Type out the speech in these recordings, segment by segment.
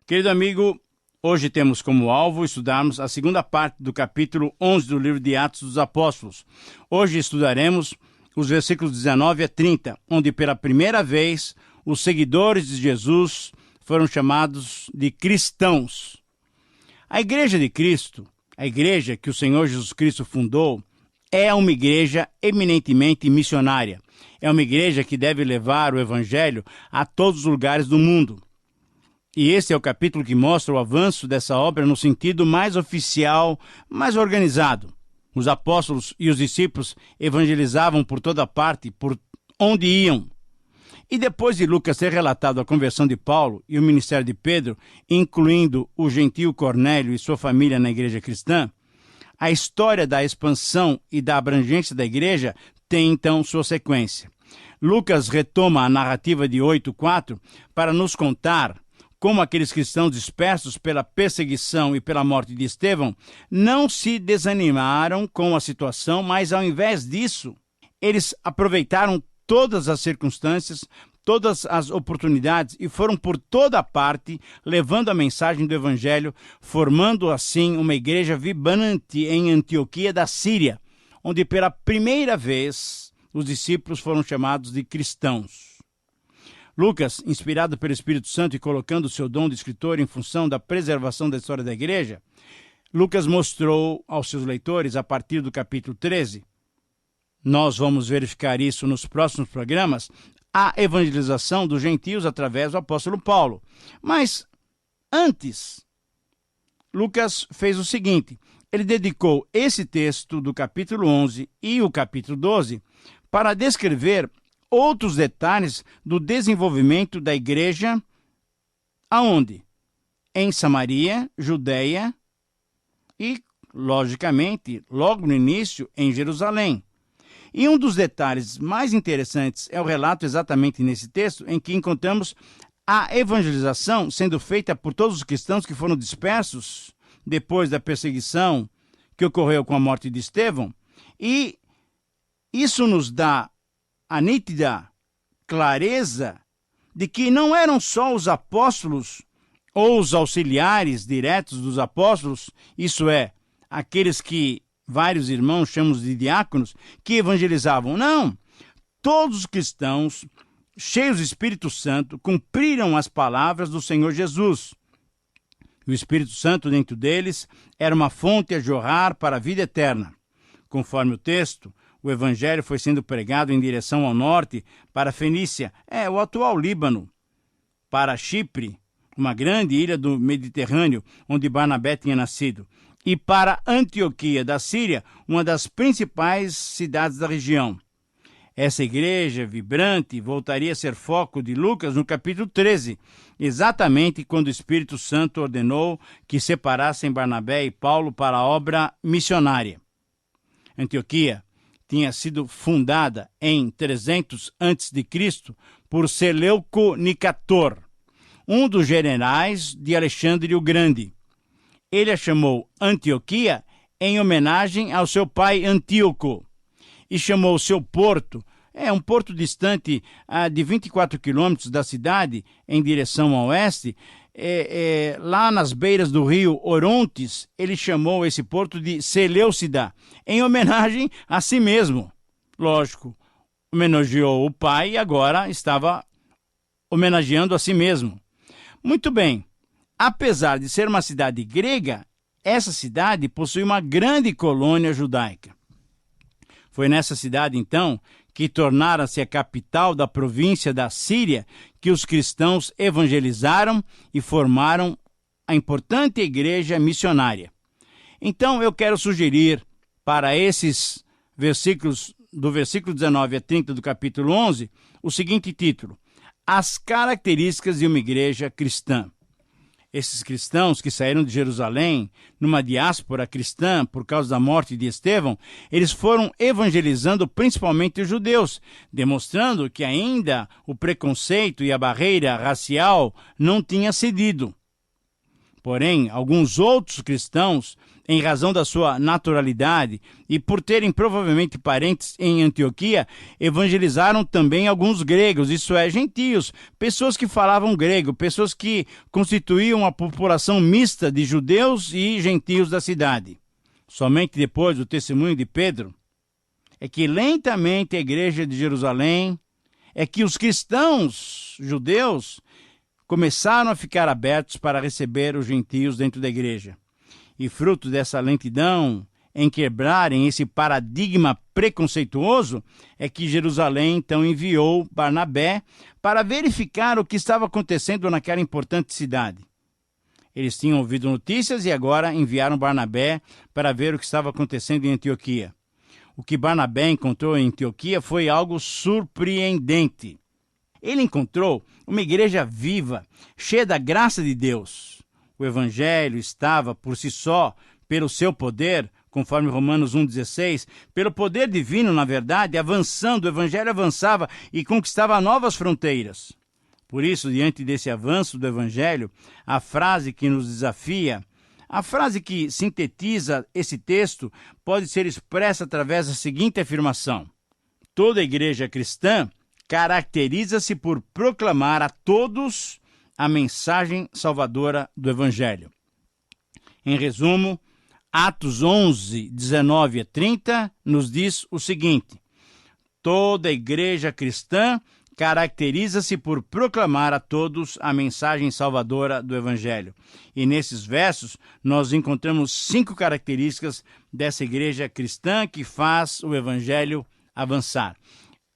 Querido amigo, hoje temos como alvo estudarmos a segunda parte do capítulo 11 do livro de Atos dos Apóstolos. Hoje estudaremos os versículos 19 a 30, onde pela primeira vez os seguidores de Jesus foram chamados de cristãos. A Igreja de Cristo, a igreja que o Senhor Jesus Cristo fundou, é uma igreja eminentemente missionária. É uma igreja que deve levar o Evangelho a todos os lugares do mundo. E esse é o capítulo que mostra o avanço dessa obra no sentido mais oficial, mais organizado. Os apóstolos e os discípulos evangelizavam por toda parte, por onde iam. E depois de Lucas ter relatado a conversão de Paulo e o ministério de Pedro, incluindo o gentio Cornélio e sua família na igreja cristã, a história da expansão e da abrangência da igreja tem então sua sequência. Lucas retoma a narrativa de 8:4 para nos contar como aqueles cristãos dispersos pela perseguição e pela morte de Estevão não se desanimaram com a situação, mas ao invés disso, eles aproveitaram todas as circunstâncias, todas as oportunidades e foram por toda parte levando a mensagem do Evangelho, formando assim uma igreja vibrante em Antioquia da Síria, onde pela primeira vez os discípulos foram chamados de cristãos. Lucas, inspirado pelo Espírito Santo e colocando o seu dom de escritor em função da preservação da história da igreja, Lucas mostrou aos seus leitores, a partir do capítulo 13, nós vamos verificar isso nos próximos programas, a evangelização dos gentios através do apóstolo Paulo. Mas, antes, Lucas fez o seguinte, ele dedicou esse texto do capítulo 11 e o capítulo 12 para descrever outros detalhes do desenvolvimento da igreja, aonde? Em Samaria, Judeia e, logicamente, logo no início, em Jerusalém. E um dos detalhes mais interessantes é o relato exatamente nesse texto, em que encontramos a evangelização sendo feita por todos os cristãos que foram dispersos depois da perseguição que ocorreu com a morte de Estevão. E isso nos dá a nítida clareza de que não eram só os apóstolos ou os auxiliares diretos dos apóstolos, isso é, aqueles que vários irmãos chamamos de diáconos, que evangelizavam. Não! Todos os cristãos, cheios do Espírito Santo, cumpriram as palavras do Senhor Jesus. O Espírito Santo dentro deles era uma fonte a jorrar para a vida eterna. Conforme o texto, o Evangelho foi sendo pregado em direção ao norte, para a Fenícia, o atual Líbano, para Chipre, uma grande ilha do Mediterrâneo, onde Barnabé tinha nascido, e para Antioquia da Síria, uma das principais cidades da região. Essa igreja vibrante voltaria a ser foco de Lucas no capítulo 13, exatamente quando o Espírito Santo ordenou que separassem Barnabé e Paulo para a obra missionária. Antioquia tinha sido fundada em 300 a.C. por Seleuco Nicator, um dos generais de Alexandre o Grande. Ele a chamou Antioquia em homenagem ao seu pai Antíoco e chamou o seu porto, um porto distante de 24 quilômetros da cidade, em direção ao oeste, lá nas beiras do rio Orontes, ele chamou esse porto de Seleucida, em homenagem a si mesmo. Lógico, homenageou o pai e agora estava homenageando a si mesmo. Muito bem, apesar de ser uma cidade grega, essa cidade possui uma grande colônia judaica. Foi nessa cidade, então, que tornara-se a capital da província da Síria, que os cristãos evangelizaram e formaram a importante igreja missionária. Então, eu quero sugerir para esses versículos, do versículo 19 a 30 do capítulo 11, o seguinte título: As características de uma igreja cristã. Esses cristãos que saíram de Jerusalém, numa diáspora cristã, por causa da morte de Estevão, eles foram evangelizando principalmente os judeus, demonstrando que ainda o preconceito e a barreira racial não tinha cedido. Porém, alguns outros cristãos, em razão da sua naturalidade e por terem provavelmente parentes em Antioquia, evangelizaram também alguns gregos, isso é, gentios, pessoas que falavam grego, pessoas que constituíam a população mista de judeus e gentios da cidade. Somente depois do testemunho de Pedro, é que lentamente a igreja de Jerusalém, é que os cristãos judeus começaram a ficar abertos para receber os gentios dentro da igreja. E fruto dessa lentidão em quebrarem esse paradigma preconceituoso, é que Jerusalém então enviou Barnabé para verificar o que estava acontecendo naquela importante cidade. Eles tinham ouvido notícias e agora enviaram Barnabé para ver o que estava acontecendo em Antioquia. O que Barnabé encontrou em Antioquia foi algo surpreendente. Ele encontrou uma igreja viva, cheia da graça de Deus. O evangelho estava, por si só, pelo seu poder, conforme Romanos 1,16, pelo poder divino, na verdade, avançando, o evangelho avançava e conquistava novas fronteiras. Por isso, diante desse avanço do evangelho, a frase que nos desafia, a frase que sintetiza esse texto, pode ser expressa através da seguinte afirmação: toda igreja cristã caracteriza-se por proclamar a todos a mensagem salvadora do Evangelho. Em resumo, Atos 11, 19 a 30 nos diz o seguinte: toda igreja cristã caracteriza-se por proclamar a todos a mensagem salvadora do Evangelho. E nesses versos nós encontramos 5 características dessa igreja cristã que faz o Evangelho avançar.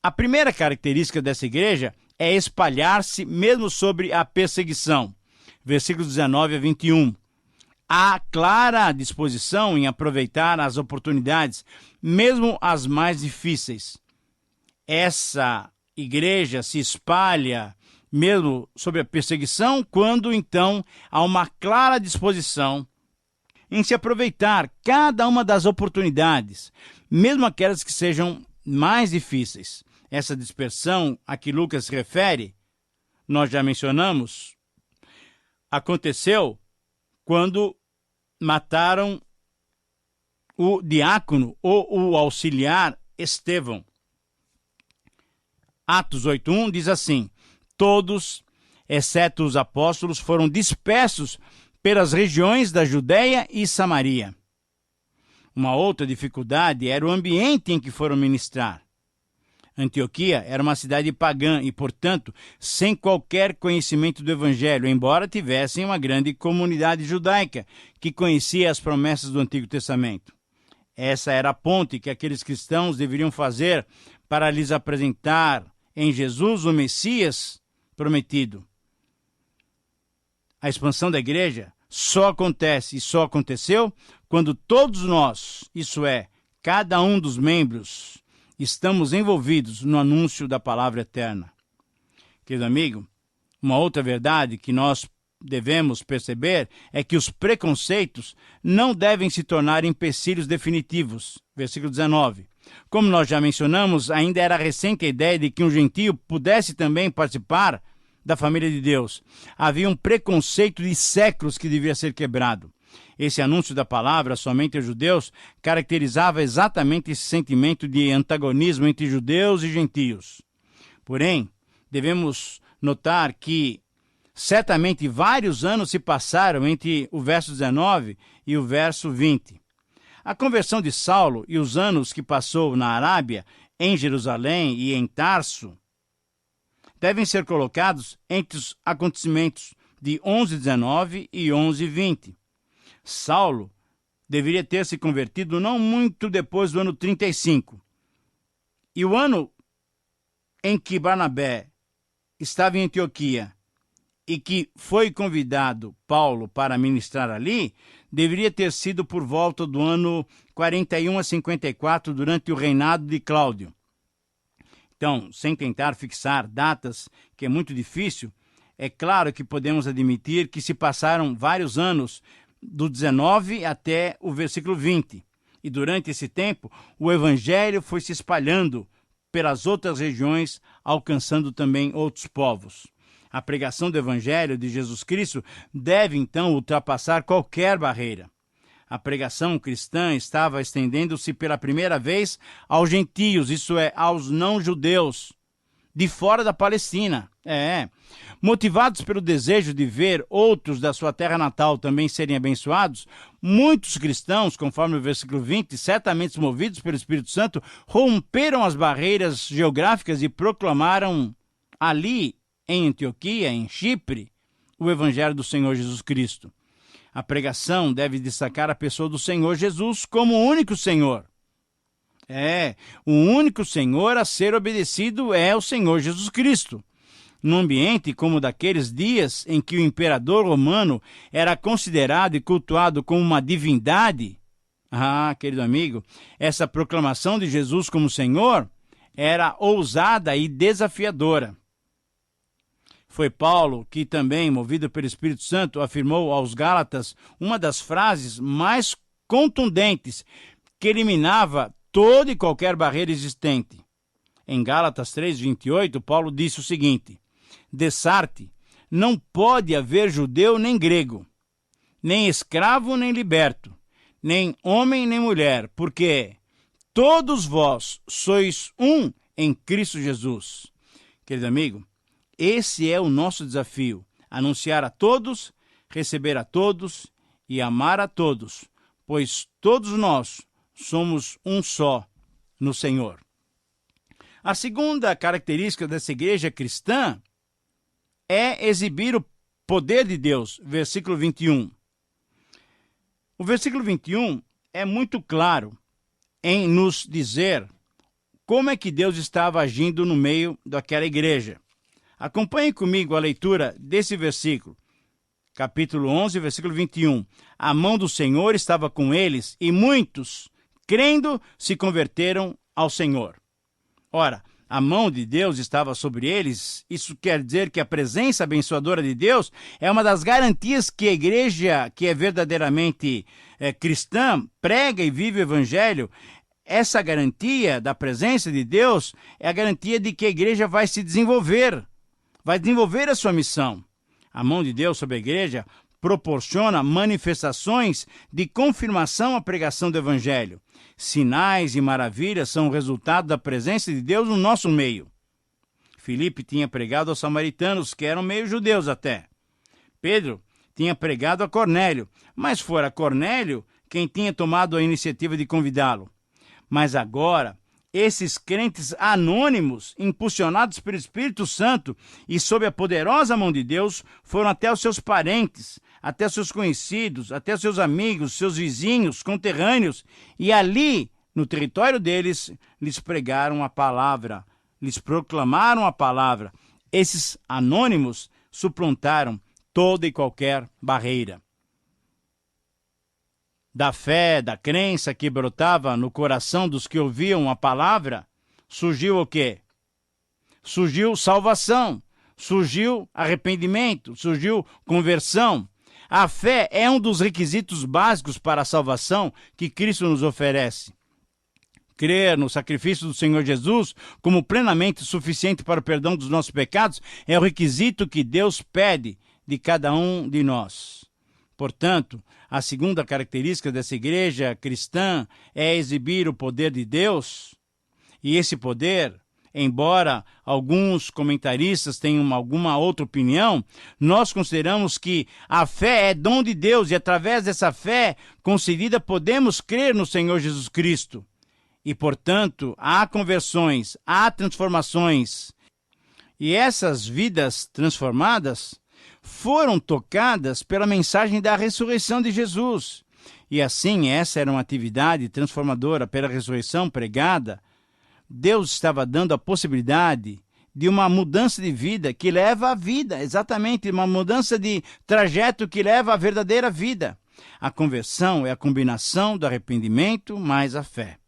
A primeira característica dessa igreja é espalhar-se mesmo sobre a perseguição. Versículos 19 a 21. Há clara disposição em aproveitar as oportunidades, mesmo as mais difíceis. Essa igreja se espalha mesmo sobre a perseguição quando, então, há uma clara disposição em se aproveitar cada uma das oportunidades, mesmo aquelas que sejam mais difíceis. Essa dispersão a que Lucas se refere, nós já mencionamos, aconteceu quando mataram o diácono ou o auxiliar Estevão. Atos 8:1 diz assim: todos, exceto os apóstolos, foram dispersos pelas regiões da Judéia e Samaria. Uma outra dificuldade era o ambiente em que foram ministrar. Antioquia era uma cidade pagã e, portanto, sem qualquer conhecimento do Evangelho, embora tivessem uma grande comunidade judaica que conhecia as promessas do Antigo Testamento. Essa era a ponte que aqueles cristãos deveriam fazer para lhes apresentar em Jesus o Messias prometido. A expansão da igreja só acontece e só aconteceu quando todos nós, isso é, cada um dos membros, estamos envolvidos no anúncio da palavra eterna. Querido amigo, uma outra verdade que nós devemos perceber é que os preconceitos não devem se tornar empecilhos definitivos. Versículo 19. Como nós já mencionamos, ainda era recente a ideia de que um gentio pudesse também participar da família de Deus. Havia um preconceito de séculos que devia ser quebrado. Esse anúncio da palavra somente aos judeus caracterizava exatamente esse sentimento de antagonismo entre judeus e gentios. Porém, devemos notar que certamente vários anos se passaram entre o verso 19 e o verso 20. A conversão de Saulo e os anos que passou na Arábia, em Jerusalém e em Tarso, devem ser colocados entre os acontecimentos de 11:19 e 11:20. Saulo deveria ter se convertido não muito depois do ano 35. E o ano em que Barnabé estava em Antioquia e que foi convidado Paulo para ministrar ali, deveria ter sido por volta do ano 41 a 54, durante o reinado de Cláudio. Então, sem tentar fixar datas, que é muito difícil, é claro que podemos admitir que se passaram vários anos do 19 até o versículo 20. E durante esse tempo, o evangelho foi se espalhando pelas outras regiões, alcançando também outros povos. A pregação do Evangelho de Jesus Cristo deve, então, ultrapassar qualquer barreira. A pregação cristã estava estendendo-se pela primeira vez aos gentios, isso é, aos não-judeus, de fora da Palestina. Motivados pelo desejo de ver outros da sua terra natal também serem abençoados, muitos cristãos, conforme o versículo 20, certamente movidos pelo Espírito Santo, romperam as barreiras geográficas e proclamaram ali, em Antioquia, em Chipre, o Evangelho do Senhor Jesus Cristo. A pregação deve destacar a pessoa do Senhor Jesus como o único Senhor. O único Senhor a ser obedecido é o Senhor Jesus Cristo. Num ambiente como daqueles dias em que o imperador romano era considerado e cultuado como uma divindade, querido amigo, essa proclamação de Jesus como Senhor era ousada e desafiadora. Foi Paulo que também, movido pelo Espírito Santo, afirmou aos Gálatas uma das frases mais contundentes que eliminava toda e qualquer barreira existente. Em Gálatas 3:28, Paulo disse o seguinte: Dessarte, não pode haver judeu nem grego, nem escravo nem liberto, nem homem nem mulher, porque todos vós sois um em Cristo Jesus. Querido amigo, esse é o nosso desafio: anunciar a todos, receber a todos e amar a todos, pois todos nós somos um só no Senhor. A segunda característica dessa igreja cristã é exibir o poder de Deus, versículo 21. O versículo 21 é muito claro em nos dizer como é que Deus estava agindo no meio daquela igreja. Acompanhe comigo a leitura desse versículo, capítulo 11, versículo 21. A mão do Senhor estava com eles e muitos, crendo, se converteram ao Senhor. Ora, a mão de Deus estava sobre eles. Isso quer dizer que a presença abençoadora de Deus é uma das garantias que a igreja, que é verdadeiramente cristã, prega e vive o Evangelho. Essa garantia da presença de Deus é a garantia de que a igreja vai se desenvolver, vai desenvolver a sua missão. A mão de Deus sobre a igreja proporciona manifestações de confirmação à pregação do Evangelho. Sinais e maravilhas são o resultado da presença de Deus no nosso meio. Filipe tinha pregado aos samaritanos, que eram meio judeus até. Pedro tinha pregado a Cornélio, mas fora Cornélio quem tinha tomado a iniciativa de convidá-lo. Mas agora, esses crentes anônimos, impulsionados pelo Espírito Santo e sob a poderosa mão de Deus, foram até os seus parentes, até os seus conhecidos, até os seus amigos, seus vizinhos, conterrâneos, e ali, no território deles, lhes pregaram a palavra, lhes proclamaram a palavra. Esses anônimos suplantaram toda e qualquer barreira. Da fé, da crença que brotava no coração dos que ouviam a palavra, surgiu o quê? Surgiu salvação, surgiu arrependimento, surgiu conversão. A fé é um dos requisitos básicos para a salvação que Cristo nos oferece. Crer no sacrifício do Senhor Jesus como plenamente suficiente para o perdão dos nossos pecados é o requisito que Deus pede de cada um de nós. Portanto, a segunda característica dessa igreja cristã é exibir o poder de Deus. E esse poder, embora alguns comentaristas tenham alguma outra opinião, nós consideramos que a fé é dom de Deus e através dessa fé concedida podemos crer no Senhor Jesus Cristo. E, portanto, há conversões, há transformações. E essas vidas transformadas foram tocadas pela mensagem da ressurreição de Jesus. E assim, essa era uma atividade transformadora pela ressurreição pregada. Deus estava dando a possibilidade de uma mudança de vida que leva à vida, exatamente, uma mudança de trajeto que leva à verdadeira vida. A conversão é a combinação do arrependimento mais a fé.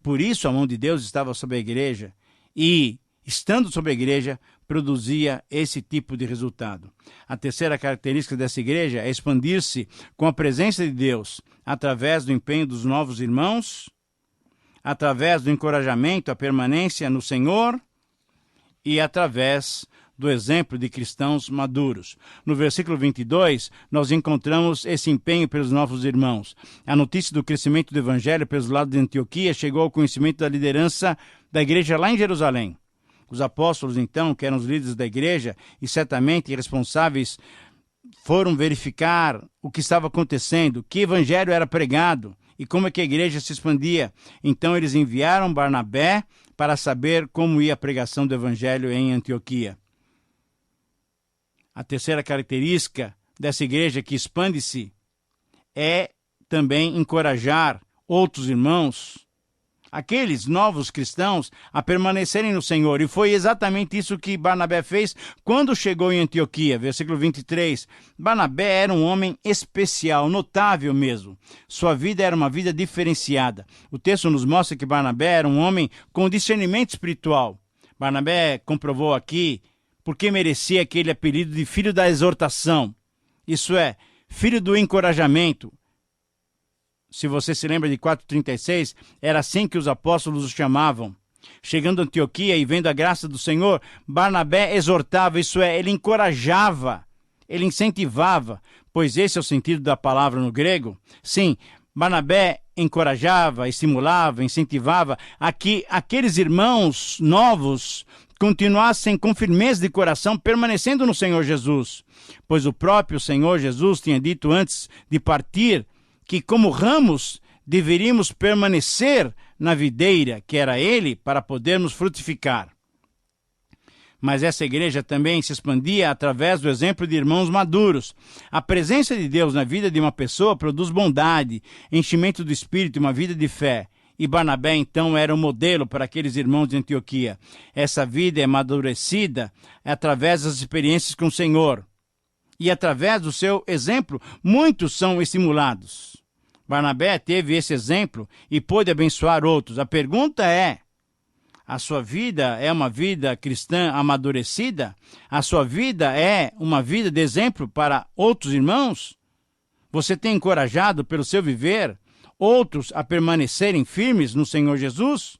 Por isso a mão de Deus estava sobre a igreja e, estando sobre a igreja, produzia esse tipo de resultado. A terceira característica dessa igreja é expandir-se com a presença de Deus através do empenho dos novos irmãos, através do encorajamento à permanência no Senhor e através do exemplo de cristãos maduros. No versículo 22, nós encontramos esse empenho pelos novos irmãos. A notícia do crescimento do evangelho pelos lados de Antioquia chegou ao conhecimento da liderança da igreja lá em Jerusalém. Os apóstolos, então, que eram os líderes da igreja e certamente responsáveis, foram verificar o que estava acontecendo, que evangelho era pregado e como é que a igreja se expandia. Então eles enviaram Barnabé para saber como ia a pregação do evangelho em Antioquia. A terceira característica dessa igreja que expande-se é também encorajar outros irmãos, aqueles novos cristãos, a permanecerem no Senhor. E foi exatamente isso que Barnabé fez quando chegou em Antioquia. Versículo 23. Barnabé era um homem especial, notável mesmo. Sua vida era uma vida diferenciada. O texto nos mostra que Barnabé era um homem com discernimento espiritual. Barnabé comprovou aqui porque merecia aquele apelido de filho da exortação. Isso é, filho do encorajamento. Se você se lembra de 4,36, era assim que os apóstolos o chamavam. Chegando a Antioquia e vendo a graça do Senhor, Barnabé exortava, isso é, ele encorajava, ele incentivava, pois esse é o sentido da palavra no grego. Sim, Barnabé encorajava, estimulava, incentivava a que aqueles irmãos novos continuassem com firmeza de coração, permanecendo no Senhor Jesus, pois o próprio Senhor Jesus tinha dito antes de partir que como ramos deveríamos permanecer na videira, que era ele, para podermos frutificar. Mas essa igreja também se expandia através do exemplo de irmãos maduros. A presença de Deus na vida de uma pessoa produz bondade, enchimento do Espírito e uma vida de fé. E Barnabé, então, era um modelo para aqueles irmãos de Antioquia. Essa vida é amadurecida através das experiências com o Senhor. E através do seu exemplo, muitos são estimulados. Barnabé teve esse exemplo e pôde abençoar outros. A pergunta é, a sua vida é uma vida cristã amadurecida? A sua vida é uma vida de exemplo para outros irmãos? Você tem encorajado pelo seu viver outros a permanecerem firmes no Senhor Jesus?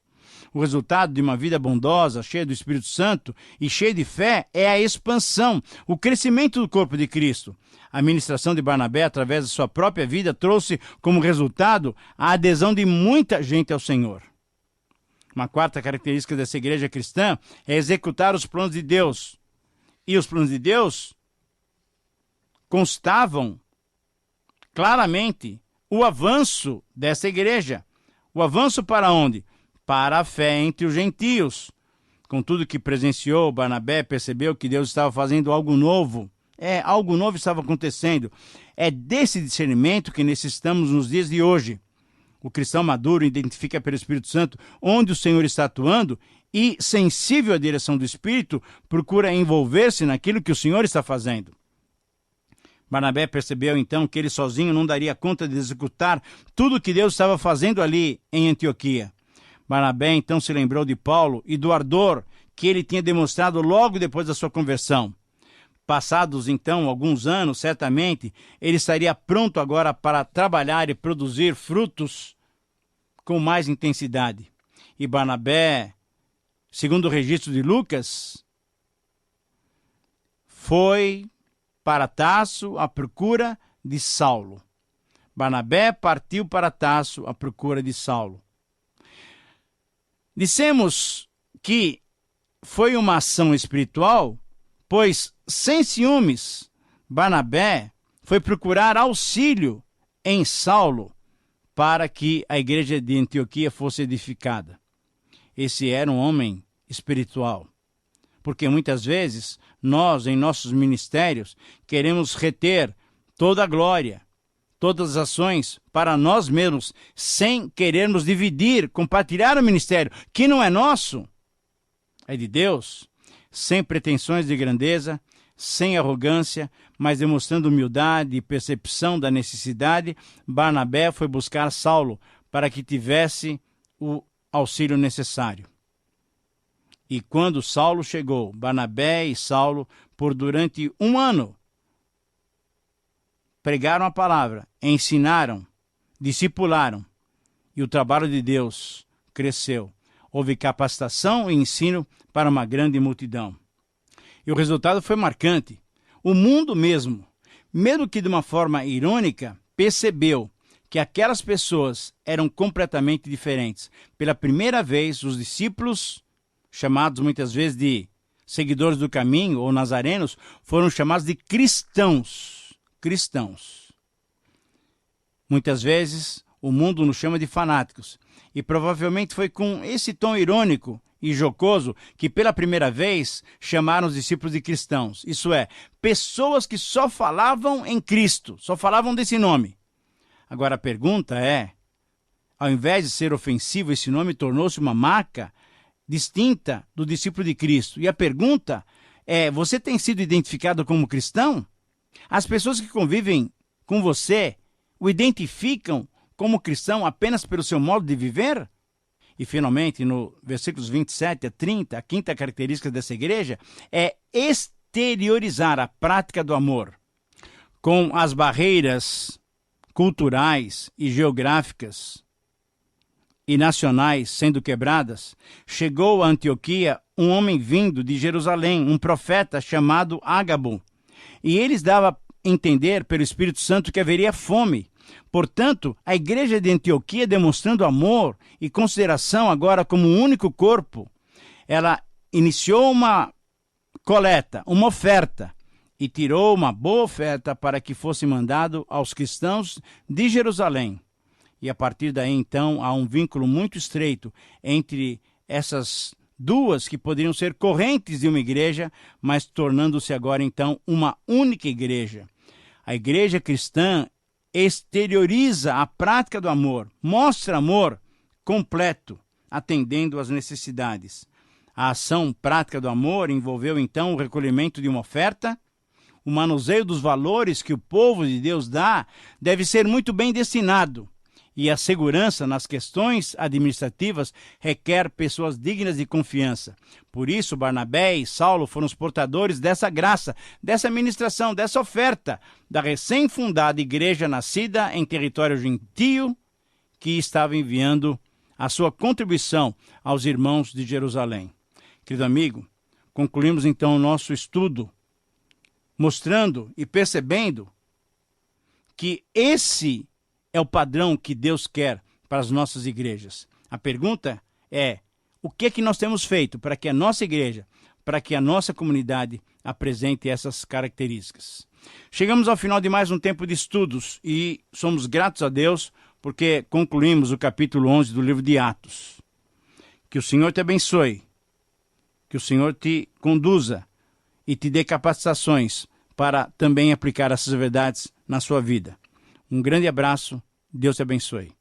O resultado de uma vida bondosa, cheia do Espírito Santo e cheia de fé é a expansão, o crescimento do corpo de Cristo. A ministração de Barnabé, através da sua própria vida, trouxe como resultado a adesão de muita gente ao Senhor. Uma quarta característica dessa igreja cristã é executar os planos de Deus. E os planos de Deus constavam claramente o avanço dessa igreja. O avanço para onde? Para a fé entre os gentios. Com tudo que presenciou, Barnabé percebeu que Deus estava fazendo algo novo. Algo novo estava acontecendo. É desse discernimento que necessitamos nos dias de hoje. O cristão maduro identifica pelo Espírito Santo onde o Senhor está atuando e, sensível à direção do Espírito, procura envolver-se naquilo que o Senhor está fazendo. Barnabé percebeu então que ele sozinho não daria conta de executar tudo o que Deus estava fazendo ali em Antioquia. Barnabé então se lembrou de Paulo e do ardor que ele tinha demonstrado logo depois da sua conversão. Passados então alguns anos, certamente, ele estaria pronto agora para trabalhar e produzir frutos com mais intensidade. E Barnabé, segundo o registro de Lucas, foi para Tarso à procura de Saulo. Barnabé partiu para Tarso à procura de Saulo. Dissemos que foi uma ação espiritual, pois, sem ciúmes, Barnabé foi procurar auxílio em Saulo para que a igreja de Antioquia fosse edificada. Esse era um homem espiritual. Porque muitas vezes nós, em nossos ministérios, queremos reter toda a glória, todas as ações para nós mesmos, sem querermos dividir, compartilhar o ministério, que não é nosso, é de Deus, sem pretensões de grandeza, sem arrogância, mas demonstrando humildade e percepção da necessidade. Barnabé foi buscar Saulo para que tivesse o auxílio necessário. E quando Saulo chegou, Barnabé e Saulo, por durante 1 ano, pregaram a palavra, ensinaram, discipularam, e o trabalho de Deus cresceu. Houve capacitação e ensino para uma grande multidão. E o resultado foi marcante. O mundo mesmo que de uma forma irônica, percebeu que aquelas pessoas eram completamente diferentes. Pela primeira vez, os discípulos, chamados muitas vezes de seguidores do caminho ou nazarenos, foram chamados de cristãos. Cristãos. Muitas vezes, o mundo nos chama de fanáticos. E provavelmente foi com esse tom irônico e jocoso que pela primeira vez chamaram os discípulos de cristãos. Isso é, pessoas que só falavam em Cristo, só falavam desse nome. Agora a pergunta é, ao invés de ser ofensivo, esse nome tornou-se uma marca distinta do discípulo de Cristo. E a pergunta é, você tem sido identificado como cristão? As pessoas que convivem com você o identificam como cristão apenas pelo seu modo de viver? E finalmente, no versículos 27 a 30, a quinta característica dessa igreja é exteriorizar a prática do amor. Com as barreiras culturais e geográficas e nacionais sendo quebradas, chegou a Antioquia um homem vindo de Jerusalém, um profeta chamado Ágabo. E eles davam a entender pelo Espírito Santo que haveria fome. Portanto, a igreja de Antioquia, demonstrando amor e consideração agora como um único corpo, ela iniciou uma coleta, uma oferta, e tirou uma boa oferta para que fosse mandado aos cristãos de Jerusalém. E a partir daí, então, há um vínculo muito estreito entre essas duas que poderiam ser correntes de uma igreja, mas tornando-se agora, então, uma única igreja. A igreja cristã exterioriza a prática do amor, mostra amor completo, atendendo às necessidades. A ação prática do amor envolveu, então, o recolhimento de uma oferta. O manuseio dos valores que o povo de Deus dá deve ser muito bem destinado. E a segurança nas questões administrativas requer pessoas dignas de confiança. Por isso, Barnabé e Saulo foram os portadores dessa graça, dessa ministração, dessa oferta da recém-fundada igreja nascida em território gentio, que estava enviando a sua contribuição aos irmãos de Jerusalém. Querido amigo, concluímos então o nosso estudo, mostrando e percebendo que esse é o padrão que Deus quer para as nossas igrejas. A pergunta é, o que nós temos feito para que a nossa igreja, para que a nossa comunidade apresente essas características? Chegamos ao final de mais um tempo de estudos e somos gratos a Deus porque concluímos o capítulo 11 do livro de Atos. Que o Senhor te abençoe, que o Senhor te conduza e te dê capacitações para também aplicar essas verdades na sua vida. Um grande abraço, Deus te abençoe.